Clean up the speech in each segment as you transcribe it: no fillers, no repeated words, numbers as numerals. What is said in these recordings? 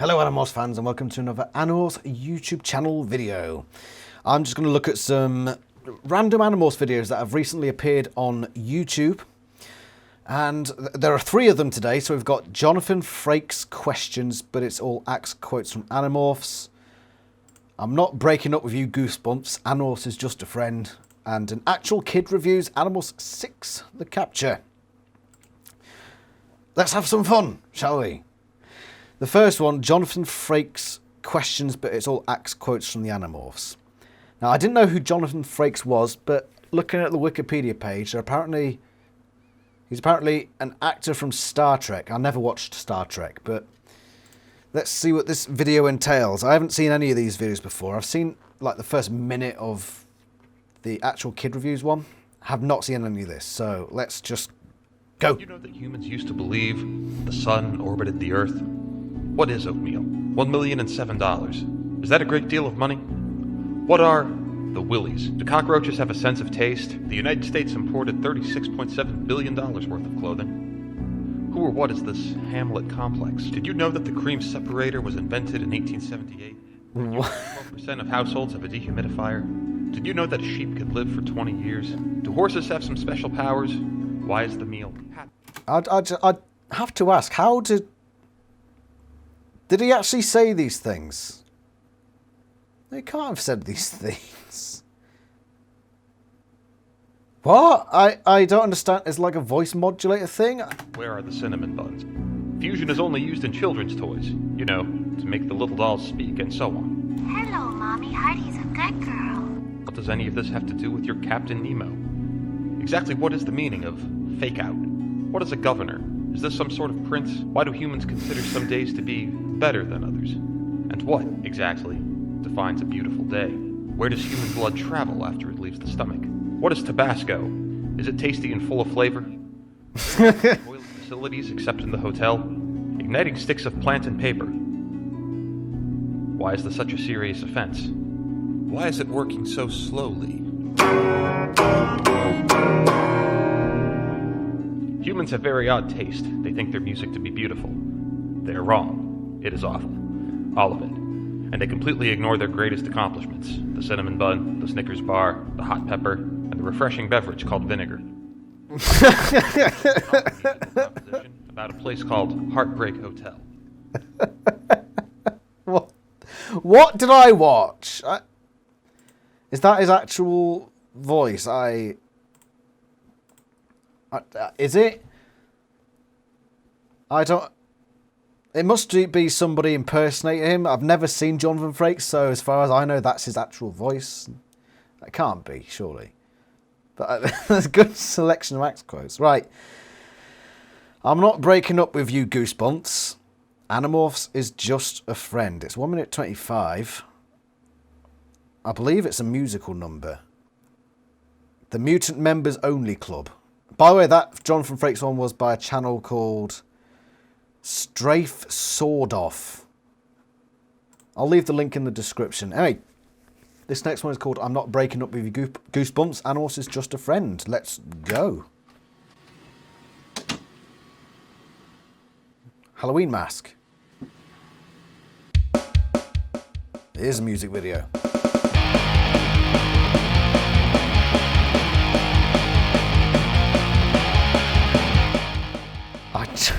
Hello Animorphs fans and welcome to another Animorphs YouTube channel video. I'm just going to look at some random Animorphs videos that have recently appeared on YouTube. And there are three of them today. So we've got Jonathan Frakes questions, but it's all axe quotes from Animorphs. I'm not breaking up with you, Goosebumps. Animorphs is just a friend. And an actual kid reviews Animorphs 6, The Capture. Let's have some fun, shall we? The first one, Jonathan Frakes questions, but it's all axe quotes from the Animorphs. Now, I didn't know who Jonathan Frakes was, but looking at the Wikipedia page, he's apparently an actor from Star Trek. I never watched Star Trek, but let's see what this video entails. I haven't seen any of these videos before. I've seen like the first minute of the actual kid reviews one. I have not seen any of this, so let's just go. You know that humans used to believe the sun orbited the Earth? What is oatmeal? $1,007,000. Is that a great deal of money? What are the willies? Do cockroaches have a sense of taste? The United States imported $36.7 billion worth of clothing. Who or what is this Hamlet complex? Did you know that the cream separator was invented in 1878? Did you know 12% of households have a dehumidifier? Did you know that a sheep could live for 20 years? Do horses have some special powers? Why is the meal happy? I'd have to ask, how did he actually say these things? He can't have said these things. What? I don't understand. It's like a voice modulator thing? Where are the cinnamon buns? Fusion is only used in children's toys, you know, to make the little dolls speak and so on. Hello, Mommy. Heidi's a good girl. What does any of this have to do with your Captain Nemo? Exactly what is the meaning of fake out? What is a governor? Is this some sort of prince? Why do humans consider some days to be better than others? And what, exactly, defines a beautiful day? Where does human blood travel after it leaves the stomach? What is Tabasco? Is it tasty and full of flavor? Toilet facilities except in the hotel? Igniting sticks of plant and paper? Why is this such a serious offense? Why is it working so slowly? Humans have very odd taste. They think their music to be beautiful. They're wrong. It is awful. All of it. And they completely ignore their greatest accomplishments. The cinnamon bun, the Snickers bar, the hot pepper, and the refreshing beverage called vinegar. About a place called Heartbreak Hotel. What did I watch? Is that his actual voice? Is it? I don't... It must be somebody impersonating him. I've never seen Jonathan Frakes, so as far as I know, that's his actual voice. That can't be, surely. But there's a good selection of axe quotes. Right. I'm not breaking up with you, Goosebumps. Animorphs is just a friend. It's 1 minute 25. I believe it's a musical number. The Mutant Members Only Club. By the way, that Jonathan Frakes one was by a channel called Strafe Sword Off. I'll leave the link in the description. Anyway, this next one is called I'm Not Breaking Up With You, Goosebumps. Animorphs is just a friend. Let's go. Halloween mask. Here's a music video.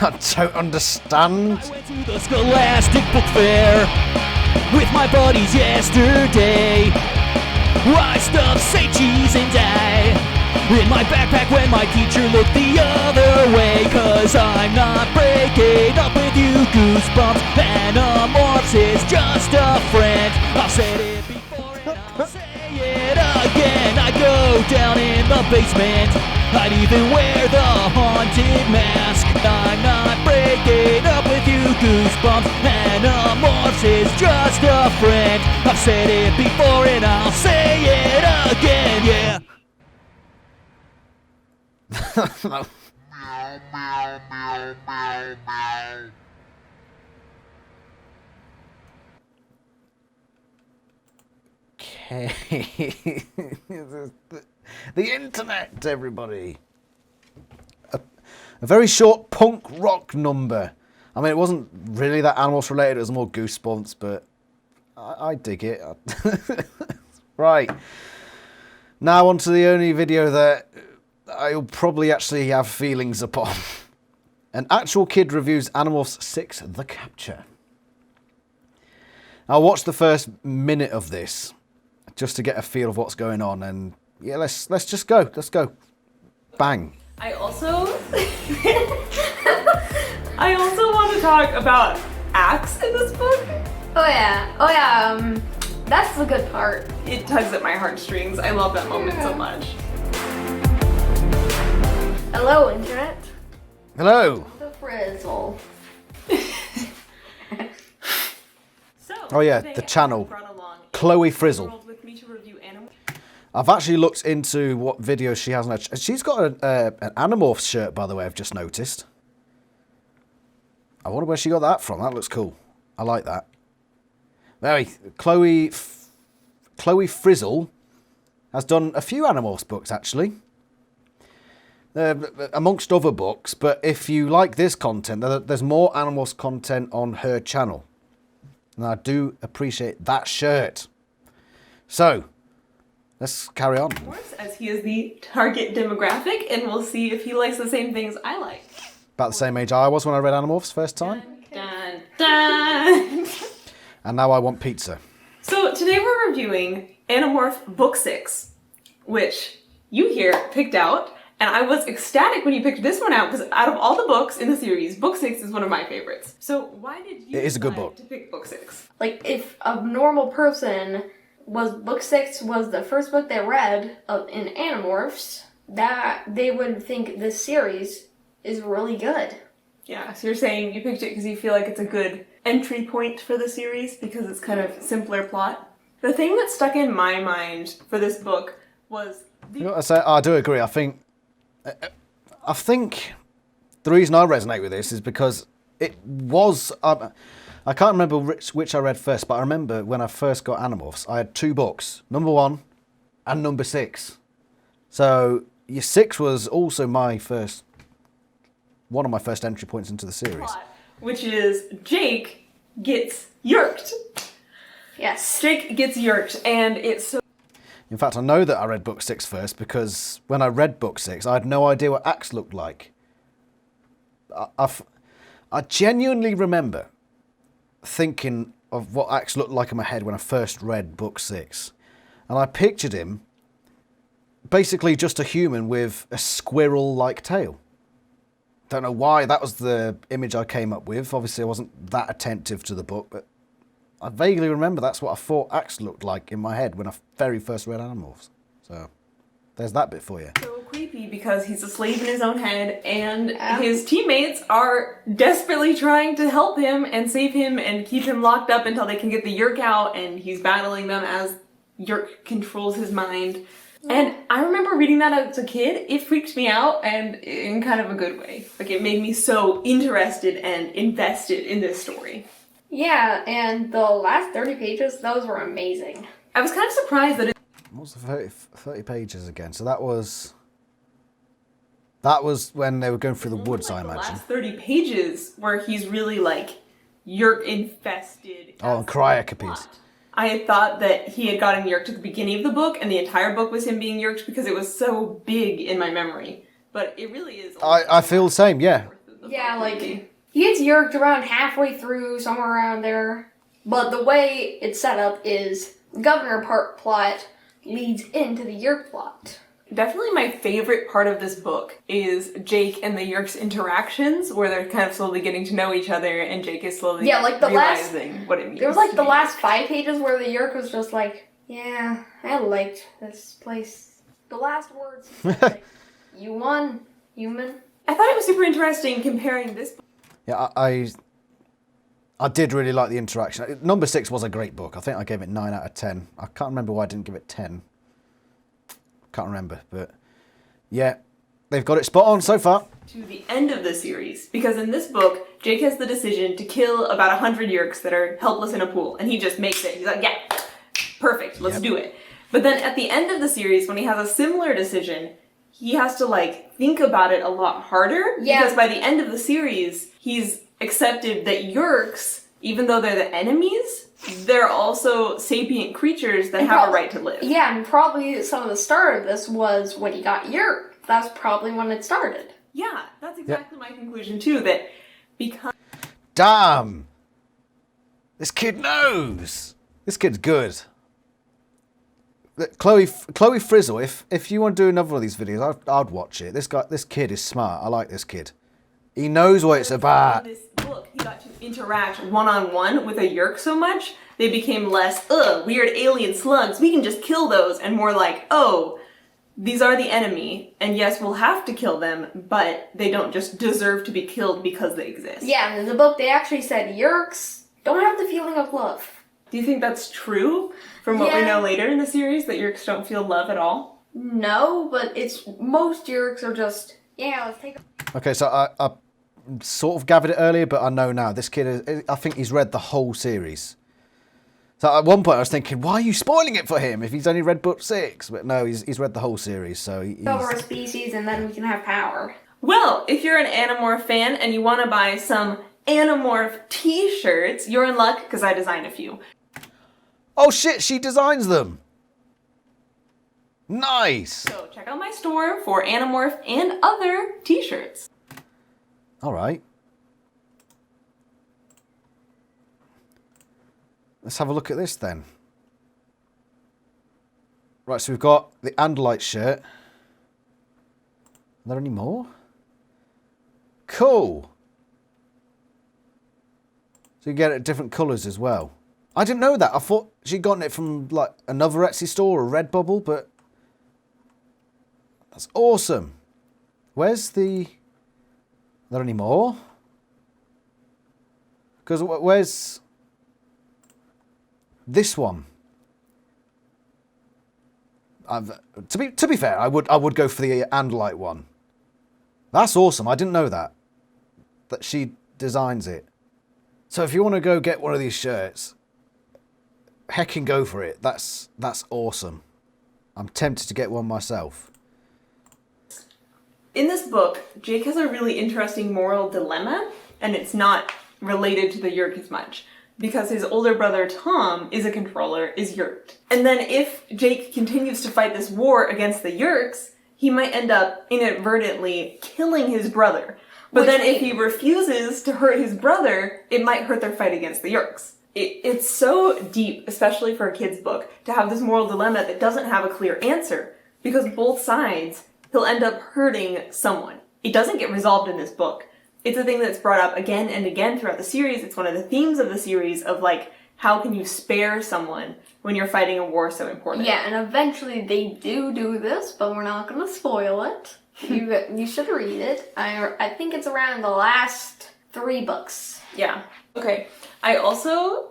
I don't understand. I went to the Scholastic Book Fair with my buddies yesterday. I stuffed say cheese and die in my backpack when my teacher looked the other way. Cause I'm not breaking up with you, Goosebumps. Animorphs is just a friend. I've said it before and I'll say it again. I go down in the basement. I'd even wear the haunted mask. I'm not breaking up with you, Goosebumps. Animorphs is just a friend. I've said it before and I'll say it again, yeah. Okay. The internet, everybody. A very short punk rock number. I mean, it wasn't really that Animorphs related, it was more Goosebumps, but I dig it. Right. Now on to the only video that I'll probably actually have feelings upon. An actual kid reviews Animorphs 6 The Capture. I'll watch the first minute of this just to get a feel of what's going on, and yeah, let's just go. Let's go. Bang. I also want to talk about Axe in this book. Oh yeah, that's the good part. It tugs at my heartstrings. I love that moment so much. Hello, Internet. Hello. The Frizzle. So, Oh yeah, today the I channel. brought along Chloe Frizzle. world with me to review Animorphs. I've actually looked into what videos she has on her. She's got an Animorphs shirt, by the way, I've just noticed. I wonder where she got that from. That looks cool. I like that. Anyway, Chloe Frizzle has done a few Animorphs books, actually. Amongst other books, but if you like this content, there's more Animorphs content on her channel. And I do appreciate that shirt. So, let's carry on. As he is the target demographic, and we'll see if he likes the same things I like. About the same age I was when I read Animorphs first time. Dun, dun. And now I want pizza. So today we're reviewing Animorph Book 6, which you here picked out, and I was ecstatic when you picked this one out because out of all the books in the series, Book 6 is one of my favorites. So why did you It is a good decide book. to pick Book 6? Like, if a normal person Book 6 was the first book they read in Animorphs, that they would think this series is really good. Yeah, so you're saying you picked it because you feel like it's a good entry point for the series because it's kind of simpler plot. The thing that stuck in my mind for this book was You know what I say? I do agree. I think the reason I resonate with this is because it was. I can't remember which I read first, but I remember when I first got Animorphs, I had two books, number 1 and number 6. So your 6 was also one of my first entry points into the series. plot, which is Jake gets yerked. Yes. Jake gets yerked, and it's so. In fact, I know that I read book 6 first because when I read book 6, I had no idea what Axe looked like. I genuinely remember thinking of what Axe looked like in my head when I first read book 6. And I pictured him basically just a human with a squirrel-like tail. Don't know why that was the image I came up with. Obviously, I wasn't that attentive to the book, but I vaguely remember that's what I thought Axe looked like in my head when I very first read Animorphs. So, there's that bit for you. So creepy because he's a slave in his own head, and his teammates are desperately trying to help him and save him and keep him locked up until they can get the Yerk out, and he's battling them as Yerk controls his mind. And I remember reading that as a kid. It freaked me out, and in kind of a good way. Like, it made me so interested and invested in this story. Yeah, and the last 30 pages, those were amazing. I was kind of surprised that What's the 30 pages again? So that was when they were going through the woods, I the imagine. last 30 pages where he's really, like, Yerk infested. Oh, and cryocopies. I had thought that he had gotten yerked at the beginning of the book, and the entire book was him being yerked because it was so big in my memory. But it really is. I feel the same, yeah. Yeah, like, he gets yerked around halfway through, somewhere around there. But the way it's set up is the governor part plot leads into the yerk plot. Definitely my favorite part of this book is Jake and the Yerk's interactions, where they're kind of slowly getting to know each other, and Jake is slowly realizing what it means. There was like to the be. last 5 pages where the yerk was just like, yeah, I liked this place. The last words, like, you won, human. I thought it was super interesting comparing this book. Yeah, I did really like the interaction. Number 6 was a great book. I think I gave it 9 out of 10. I can't remember why I didn't give it 10. Can't remember, but yeah, they've got it spot on so far. To the end of the series, because in this book, Jake has the decision to kill about 100 Yerks that are helpless in a pool, and he just makes it. He's like, yeah, perfect, let's do it. But then at the end of the series, when he has a similar decision, he has to, like, think about it a lot harder. Yeah. Because by the end of the series, he's accepted that Yeerks, even though they're the enemies, they're also sapient creatures that have a right to live. Yeah, and probably some of the start of this was when he got Yeerk. That's probably when it started. Yeah, that's exactly my conclusion too, that because... Damn! This kid knows! This kid's good. Chloe Frizzle, if you want to do another one of these videos, I'd watch it. This kid is smart. I like this kid. He knows what it's about. In this book, he got to interact one-on-one with a Yeerk so much, they became less, weird alien slugs, we can just kill those, and more like, oh, these are the enemy, and yes, we'll have to kill them, but they don't just deserve to be killed because they exist. Yeah, and in the book they actually said Yeerks don't have the feeling of love. Do you think that's true from what we know later in the series, that Yeerks don't feel love at all? No, but most Yeerks are just, yeah, let's take a... Okay, so I sort of gathered it earlier, but I know now. This kid, I think he's read the whole series. So at one point I was thinking, why are you spoiling it for him if he's only read book 6? But no, he's read the whole series, so he's... Cover our species and then we can have power. Well, if you're an Animorph fan and you want to buy some Animorph t-shirts, you're in luck because I designed a few. Oh shit, she designs them! Nice! So check out my store for Animorph and other t-shirts. Alright. Let's have a look at this then. Right, so we've got the Andalite shirt. Are there any more? Cool! So you get it at different colours as well. I didn't know that. I thought she'd gotten it from like another Etsy store or Redbubble, but that's awesome. Where's the... Are there any more? Because where's this one? To be fair, I would go for the Andalite one. That's awesome. I didn't know that she designs it. So if you want to go get one of these shirts, heckin' go for it. That's awesome. I'm tempted to get one myself. In this book, Jake has a really interesting moral dilemma, and it's not related to the Yeerk as much, because his older brother Tom is a controller, is Yeerked. And then if Jake continues to fight this war against the Yeerks, he might end up inadvertently killing his brother. But then if he refuses to hurt his brother, it might hurt their fight against the Yeerks. It's so deep, especially for a kid's book, to have this moral dilemma that doesn't have a clear answer, because both sides, he'll end up hurting someone. It doesn't get resolved in this book. It's a thing that's brought up again and again throughout the series. It's one of the themes of the series of like, how can you spare someone when you're fighting a war so important? Yeah, and eventually they do this, but we're not going to spoil it. You should read it. I think it's around the last 3 books. Yeah. Okay. I also...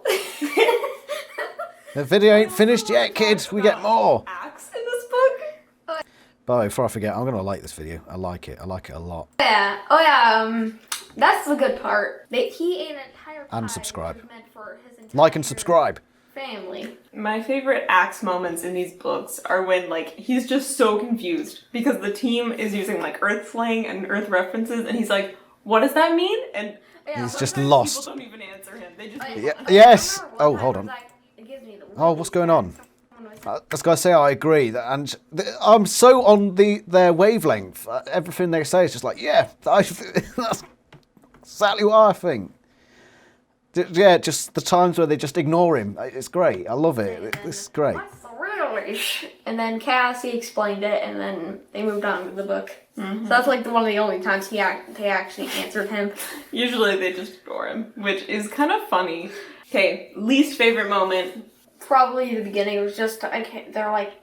The video ain't finished yet, kids. We get more. Axe in this book. By the way, before I forget, I'm going to like this video. I like it. I like it a lot. Yeah. Oh yeah. That's the good part. He ate an entire pie, And subscribe. which was meant for his entire Like and subscribe. family. My favorite Axe moments in these books are when, like, he's just so confused because the team is using, like, Earth slang and Earth references, and he's like, what does that mean? And He's just sometimes lost. People don't even answer him. They just Yeah, yes. Oh, hold on. Oh, what's going on? I was going to say I agree, and I'm so on their wavelength. Everything they say is just like, yeah, that's exactly what I think. Yeah, just the times where they just ignore him. It's great. I love it. It's great. Really? And then Cassie explained it, and then they moved on to the book. So that's like one of the only times they actually answered him. Usually they just ignore him, which is kind of funny. Okay, least favorite moment. Probably the beginning was just they're like,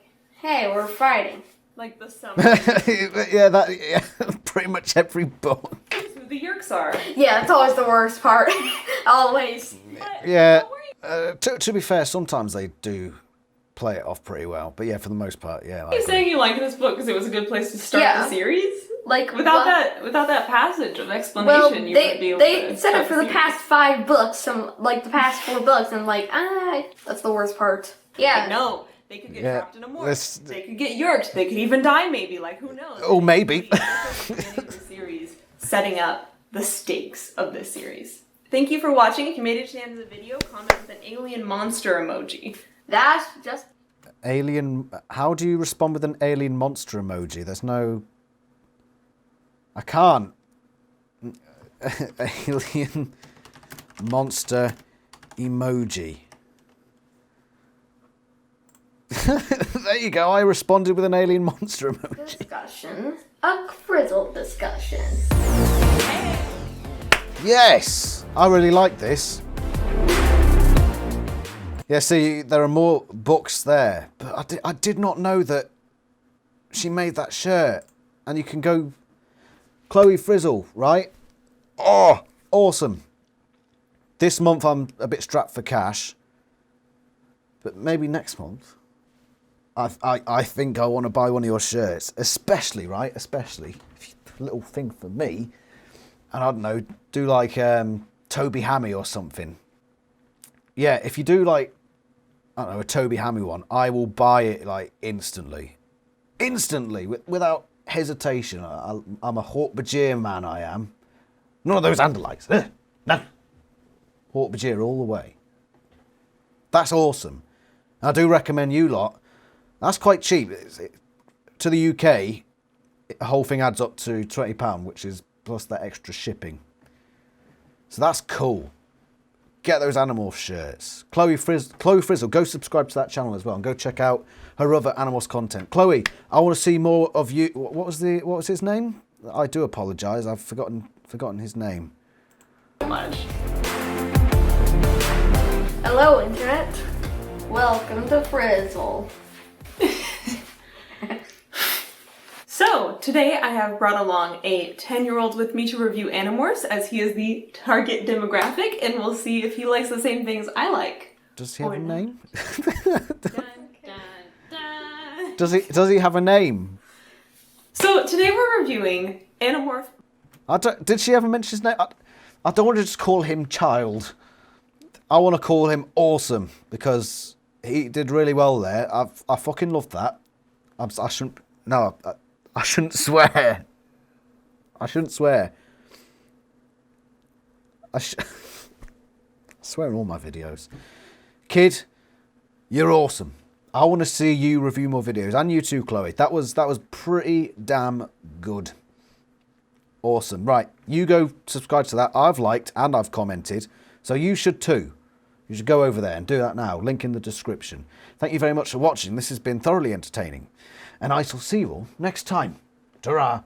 "Hey, we're fighting." Like the summer. yeah, pretty much every book. Who the Yeerks are. Yeah, that's always the worst part. Always. Yeah, to be fair, sometimes they do play it off pretty well. But yeah, for the most part, yeah. You're saying you liked this book because it was a good place to start the series? Like without that passage of explanation, you wouldn't be able they to said start it for the the series. past 5 books, like the past 4 books, and that's the worst part. Yeah. Like, no, they could get trapped in a morph. this- They could get Yeerked. They could even die, maybe. Like, who knows? Oh, maybe. They spent the beginning of the series setting up the stakes of this series. Thank you for watching. If you made it to the end of the video, comment with an alien monster emoji. That's just... Alien... How do you respond with an alien monster emoji? There's no... I can't. Alien monster emoji. There you go. I responded with an alien monster emoji. Discussion. A Frizzle discussion. Yes! I really like this. Yeah, see, there are more books there. But I did not know that she made that shirt. And you can go... Chloe Frizzle, right? Oh, awesome. This month I'm a bit strapped for cash. But maybe next month. I think I want to buy one of your shirts. Especially, right? Especially. A little thing for me. And I don't know, do like Toby Hammy or something. Yeah, if you do like, I don't know, a Toby Hammy one, I will buy it like instantly. Instantly, without hesitation. I'm a Hawk Bajir man, I am. None of those Andalites. No. Hawk Bajir all the way. That's awesome. I do recommend you lot. That's quite cheap. To the UK, the whole thing adds up to £20, which is plus that extra shipping. So that's cool. Get those Animorphs shirts. Chloe Frizzle, go subscribe to that channel as well and go check out her other Animorphs content. Chloe, I want to see more of you. What was his name? I do apologise. I've forgotten his name. Much. Hello, Internet. Welcome to Frizzle. So, today I have brought along a 10-year-old with me to review Animorphs, as he is the target demographic, and we'll see if he likes the same things I like. Does he have a name? Dun, dun, dun. Does he have a name? So, today we're reviewing Animorph. Did she ever mention his name? I don't want to just call him Child. I want to call him Awesome, because he did really well there. I fucking loved that. I shouldn't... No, I shouldn't swear. I shouldn't swear. I swear in all my videos. Kid, you're awesome. I want to see you review more videos. And you too, Chloe. That was pretty damn good. Awesome. Right, you go subscribe to that. I've liked and I've commented. So you should too. You should go over there and do that now. Link in the description. Thank you very much for watching. This has been thoroughly entertaining. And I shall see you all next time. Ta-ra!